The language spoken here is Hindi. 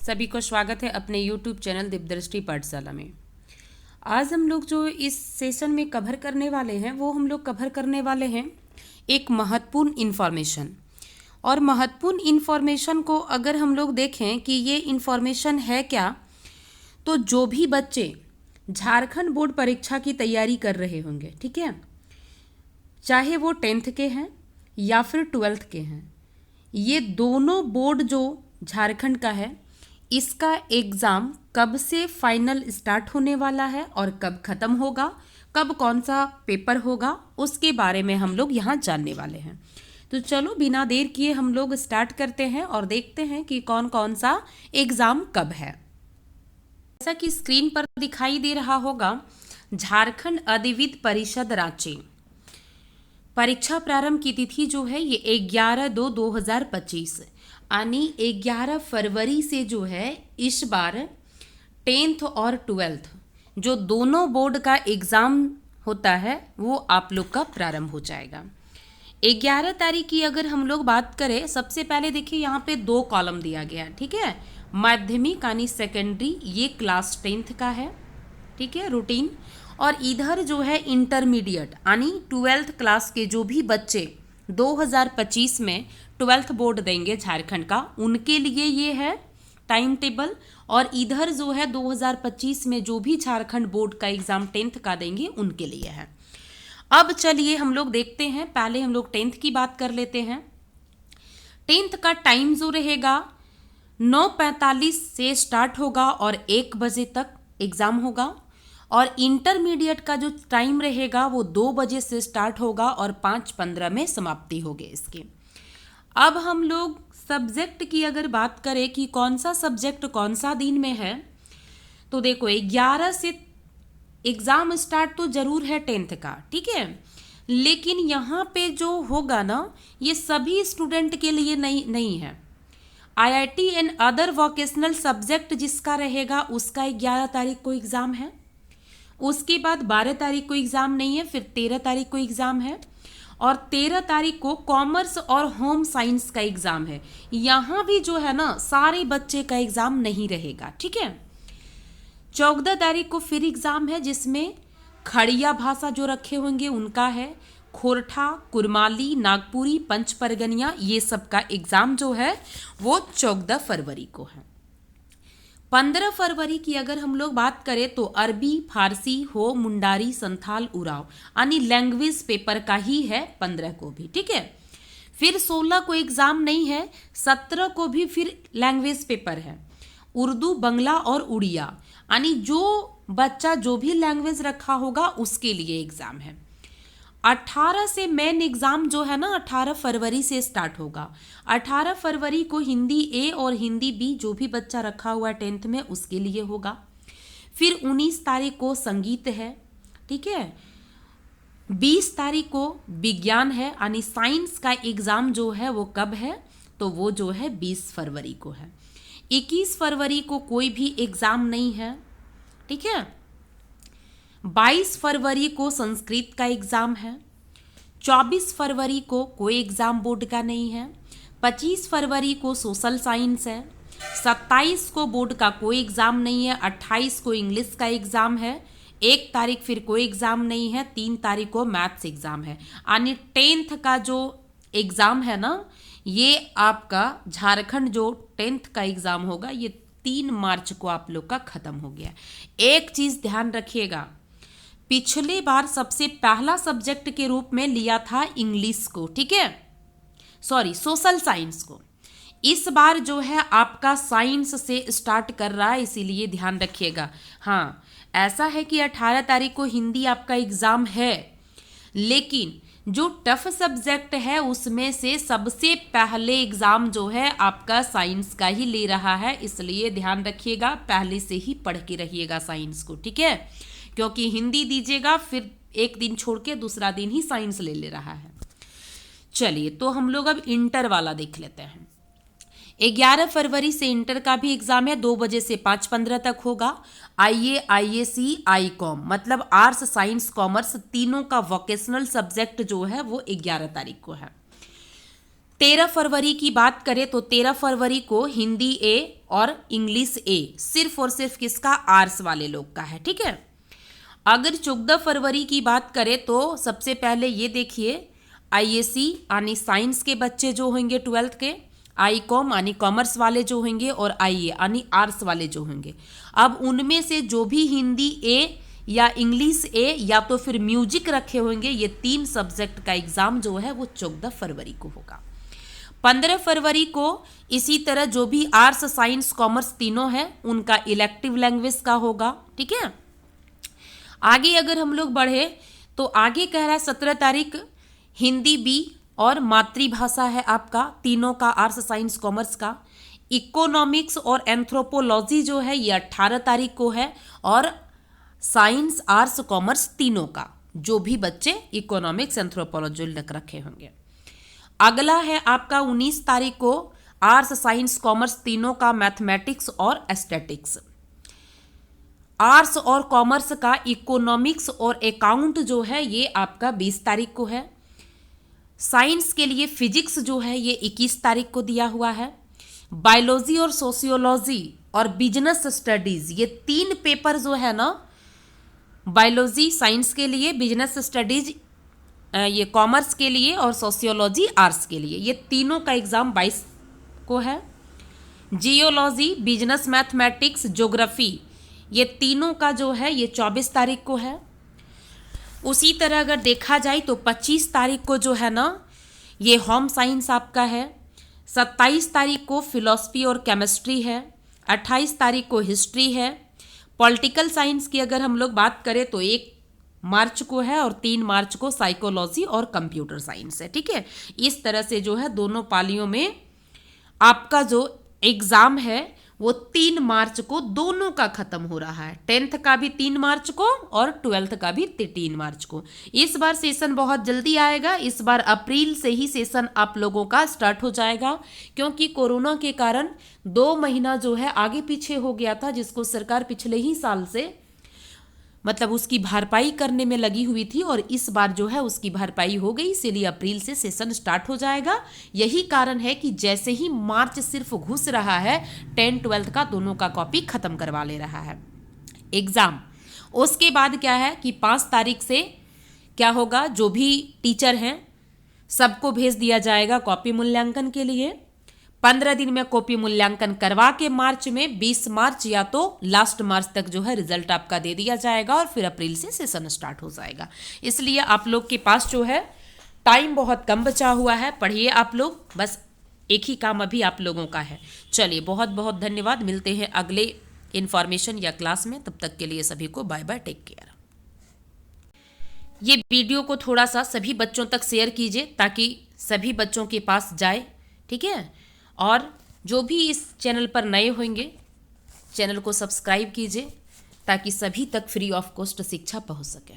सभी को स्वागत है अपने YouTube चैनल दिव्यदृष्टि पाठशाला में। आज हम लोग जो इस सेशन में कवर करने वाले हैं वो हम लोग कवर करने वाले हैं एक महत्वपूर्ण इन्फॉर्मेशन। और महत्वपूर्ण इन्फॉर्मेशन को अगर हम लोग देखें कि ये इन्फॉर्मेशन है क्या, तो जो भी बच्चे झारखंड बोर्ड परीक्षा की तैयारी कर रहे होंगे, ठीक है, चाहे वो 10th के हैं या फिर 12th के हैं, ये दोनों बोर्ड जो झारखंड का है इसका एग्ज़ाम कब से फाइनल स्टार्ट होने वाला है और कब ख़त्म होगा, कब कौन सा पेपर होगा, उसके बारे में हम लोग यहाँ जानने वाले हैं। तो चलो बिना देर किए हम लोग स्टार्ट करते हैं और देखते हैं कि कौन कौन सा एग्ज़ाम कब है। जैसा कि स्क्रीन पर दिखाई दे रहा होगा, झारखंड अधिविद्य परिषद रांची परीक्षा प्रारंभ की तिथि जो है ये 11/2/2025 यानी 11 फरवरी से जो है इस बार 10th और 12th जो दोनों बोर्ड का एग्ज़ाम होता है वो आप लोग का प्रारंभ हो जाएगा। 11 तारीख की अगर हम लोग बात करें, सबसे पहले देखिए यहाँ पे 2 कॉलम दिया गया है, ठीक है। माध्यमिक यानी सेकेंडरी, ये क्लास 10th का है, ठीक है, रूटीन। और इधर जो है इंटरमीडिएट यानी 12th क्लास के जो भी बच्चे 2025 में 12th बोर्ड देंगे झारखंड का, उनके लिए ये है टाइम टेबल। और इधर जो है 2025 में जो भी झारखंड बोर्ड का एग्ज़ाम 10th का देंगे उनके लिए है। अब चलिए हम लोग देखते हैं, पहले हम लोग 10th की बात कर लेते हैं। 10th का टाइम जो रहेगा 9:45 से स्टार्ट होगा और 1 बजे तक एग्ज़ाम होगा। और इंटरमीडिएट का जो टाइम रहेगा वो 2 बजे से स्टार्ट होगा और 5:15 में समाप्ति होगी इसकी। अब हम लोग सब्जेक्ट की अगर बात करें कि कौन सा सब्जेक्ट कौन सा दिन में है, तो देखो 11 से एग्ज़ाम स्टार्ट तो ज़रूर है 10th का, ठीक है, लेकिन यहाँ पे जो होगा ना ये सभी स्टूडेंट के लिए नहीं है। IIT and other vocational subject जिसका रहेगा उसका 11 तारीख को एग्ज़ाम है, उसके बाद 12 तारीख को एग्ज़ाम नहीं है, फिर 13 तारीख को एग्ज़ाम है और 13 तारीख को कॉमर्स और होम साइंस का एग्ज़ाम है। यहाँ भी जो है ना सारे बच्चे का एग्ज़ाम नहीं रहेगा, ठीक है। 14 तारीख को फिर एग्ज़ाम है जिसमें खड़िया भाषा जो रखे होंगे उनका है, खोरठा, कुरमाली, नागपुरी, पंच परगनिया, ये सब का एग्ज़ाम जो है वो 14 फरवरी को है। 15 फरवरी की अगर हम लोग बात करें तो अरबी, फारसी, हो, मुंडारी, संथाल, उराव यानी लैंग्वेज पेपर का ही है 15 को भी, ठीक है। फिर 16 को एग्ज़ाम नहीं है, 17 को भी फिर लैंग्वेज पेपर है, उर्दू, बंगला और उड़िया यानी जो बच्चा जो भी लैंग्वेज रखा होगा उसके लिए एग्ज़ाम है। 18 से मेन एग्ज़ाम जो है ना 18 फरवरी से स्टार्ट होगा। 18 फरवरी को हिंदी ए और हिंदी बी जो भी बच्चा रखा हुआ है 10th में उसके लिए होगा। फिर 19 तारीख को संगीत है, ठीक है। 20 तारीख को विज्ञान है यानी साइंस का एग्ज़ाम जो है वो कब है, तो वो जो है 20 फरवरी को है। 21 फरवरी को कोई भी एग्ज़ाम नहीं है, ठीक है। 22 फरवरी को संस्कृत का एग्ज़ाम है। 24 फरवरी को कोई एग्ज़ाम बोर्ड का नहीं है। 25 फरवरी को सोशल साइंस है। 27 को बोर्ड का कोई एग्ज़ाम नहीं है। 28 को इंग्लिश का एग्ज़ाम है। 1 तारीख फिर कोई एग्ज़ाम नहीं है। 3 तारीख को मैथ्स एग्ज़ाम है। यानी 10th का जो एग्ज़ाम है ना, ये आपका झारखंड जो 10th का एग्ज़ाम होगा ये 3 मार्च को आप लोग का ख़त्म हो गया। एक चीज़ ध्यान रखिएगा, पिछले बार सबसे पहला सब्जेक्ट के रूप में लिया था इंग्लिश को, ठीक है, सॉरी सोशल साइंस को। इस बार जो है आपका साइंस से स्टार्ट कर रहा है, इसीलिए ध्यान रखिएगा। हाँ, ऐसा है कि 18 तारीख को हिंदी आपका एग्ज़ाम है, लेकिन जो टफ सब्जेक्ट है उसमें से सबसे पहले एग्ज़ाम जो है आपका साइंस का ही ले रहा है, इसलिए ध्यान रखिएगा, पहले से ही पढ़ के रहिएगा साइंस को, ठीक है, क्योंकि हिंदी दीजिएगा फिर एक दिन छोड़ के दूसरा दिन ही साइंस ले रहा है। चलिए तो हम लोग अब इंटर वाला देख लेते हैं। 11 फरवरी से इंटर का भी एग्ज़ाम है, 2 बजे से 5:15 तक होगा। IA, IAC, ICOM मतलब आर्ट्स, साइंस, कॉमर्स तीनों का वोकेशनल सब्जेक्ट जो है वो 11 तारीख को है। 13 फरवरी की बात करें तो 13 फरवरी को हिंदी ए और इंग्लिश ए सिर्फ और सिर्फ किसका, आर्ट्स वाले लोग का है, ठीक है। अगर 14 फरवरी की बात करें तो सबसे पहले ये देखिए, आईएससी यानी साइंस के बच्चे जो होंगे 12th के, आईकॉम यानी कॉमर्स वाले जो होंगे, और आईए यानी आर्ट्स वाले जो होंगे। अब उनमें से जो भी हिंदी ए या इंग्लिश ए या तो फिर म्यूजिक रखे होंगे, ये 3 सब्जेक्ट का एग्जाम जो है वो 14 फरवरी को होगा। 15 फरवरी को इसी तरह जो भी आर्ट्स साइंस कॉमर्स तीनों है उनका इलेक्टिव लैंग्वेज का होगा, ठीक है। आगे अगर हम लोग बढ़े तो आगे कह रहा है 17 तारीख हिंदी बी और मातृभाषा है आपका तीनों का, आर्ट्स साइंस कॉमर्स का। इकोनॉमिक्स और एंथ्रोपोलॉजी जो है ये 18 तारीख को है, और साइंस आर्ट्स कॉमर्स तीनों का जो भी बच्चे इकोनॉमिक्स एंथ्रोपोलॉजी लिख रखे होंगे। अगला है आपका 19 तारीख को आर्ट्स साइंस कॉमर्स तीनों का मैथमेटिक्स और एस्थेटिक्स। आर्ट्स और कॉमर्स का इकोनॉमिक्स और अकाउंट जो है ये आपका 20 तारीख को है। साइंस के लिए फिजिक्स जो है ये 21 तारीख को दिया हुआ है। बायोलॉजी और सोशियोलॉजी और बिजनेस स्टडीज ये 3 पेपर जो है ना, बायोलॉजी साइंस के लिए, बिजनेस स्टडीज ये कॉमर्स के लिए, और सोशियोलॉजी आर्ट्स के लिए, ये तीनों का एग्जाम 22 को है। जियोलॉजी, बिजनेस मैथमेटिक्स, ज्योग्राफी ये तीनों का जो है ये 24 तारीख को है। उसी तरह अगर देखा जाए तो 25 तारीख को जो है ना ये होम साइंस आपका है। 27 तारीख को फिलॉसफी और केमिस्ट्री है। 28 तारीख को हिस्ट्री है। पॉलिटिकल साइंस की अगर हम लोग बात करें तो 1 मार्च को है, और 3 मार्च को साइकोलॉजी और कंप्यूटर साइंस है, ठीक है। इस तरह से जो है दोनों पालियों में आपका जो एग्जाम है वो 3 मार्च को दोनों का खत्म हो रहा है। 10th का भी 3 मार्च को और 12th का भी 3 मार्च को। इस बार सेशन बहुत जल्दी आएगा। इस बार अप्रैल से ही सेशन आप लोगों का स्टार्ट हो जाएगा, क्योंकि कोरोना के कारण 2 महीना जो है आगे पीछे हो गया था, जिसको सरकार पिछले ही साल से मतलब उसकी भरपाई करने में लगी हुई थी, और इस बार जो है उसकी भरपाई हो गई, इसीलिए अप्रैल से सेशन स्टार्ट हो जाएगा। यही कारण है कि जैसे ही मार्च सिर्फ घुस रहा है 10-12 का दोनों का कॉपी खत्म करवा ले रहा है एग्जाम। उसके बाद क्या है कि 5 तारीख से क्या होगा, जो भी टीचर हैं सबको भेज दिया जाएगा कॉपी मूल्यांकन के लिए। 15 दिन में कॉपी मूल्यांकन करवा के मार्च में 20 मार्च या तो लास्ट मार्च तक जो है रिजल्ट आपका दे दिया जाएगा, और फिर अप्रैल से सेशन स्टार्ट हो जाएगा। इसलिए आप लोग के पास जो है टाइम बहुत कम बचा हुआ है, पढ़िए आप लोग, बस एक ही काम अभी आप लोगों का है। चलिए बहुत बहुत धन्यवाद, मिलते हैं अगले इन्फॉर्मेशन या क्लास में, तब तक के लिए सभी को बाय बाय, टेक केयर। ये वीडियो को थोड़ा सा सभी बच्चों तक शेयर कीजिए ताकि सभी बच्चों के पास जाए, ठीक है। और जो भी इस चैनल पर नए होंगे चैनल को सब्सक्राइब कीजिए ताकि सभी तक फ्री ऑफ कॉस्ट शिक्षा पहुंच सके।